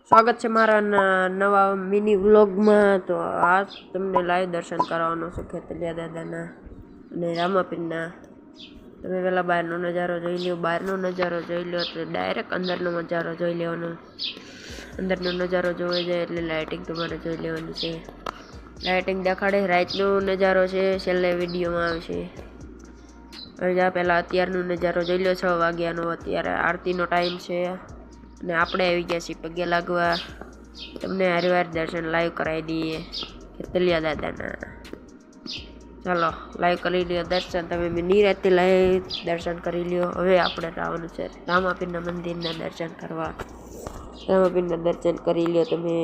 સ્વાગત છે મારા નવા મિની વ્લોગમાં। તો આ તમને લાઈવ દર્શન કરાવવાનો છું ખેતલિયા દાદાના અને રામાપીરના। તમે પહેલાં બહારનો નજારો જોઈ લો। બહારનો નજારો જોઈ લો એટલે ડાયરેક્ટ અંદરનો નજારો જોઈ લેવાનો। અંદરનો નજારો જોઈ જાય એટલે લાઇટિંગ તમારે જોઈ લેવાની છે। લાઇટિંગ દેખાડે રાતનો નજારો છે, છેલ્લે વિડીયોમાં આવશે। હવે પહેલાં અત્યારનો નજારો જોઈ લો। 6 વાગ્યાનો અત્યારે આરતીનો ટાઈમ છે અને આપણે આવી ગયા છીએ પગે લાગવા। તમને હરિવાર દર્શન લાઈવ કરાવી દઈએ ખેતલિયા દાદાના। ચાલો લાઈવ કરી લ્યો દર્શન। તમે નિરાતે લાઈવ દર્શન કરી લ્યો। હવે આપણે જવાનું છે રામાપીરના મંદિરના દર્શન કરવા। રામાપીરના દર્શન કરી લ્યો તમે।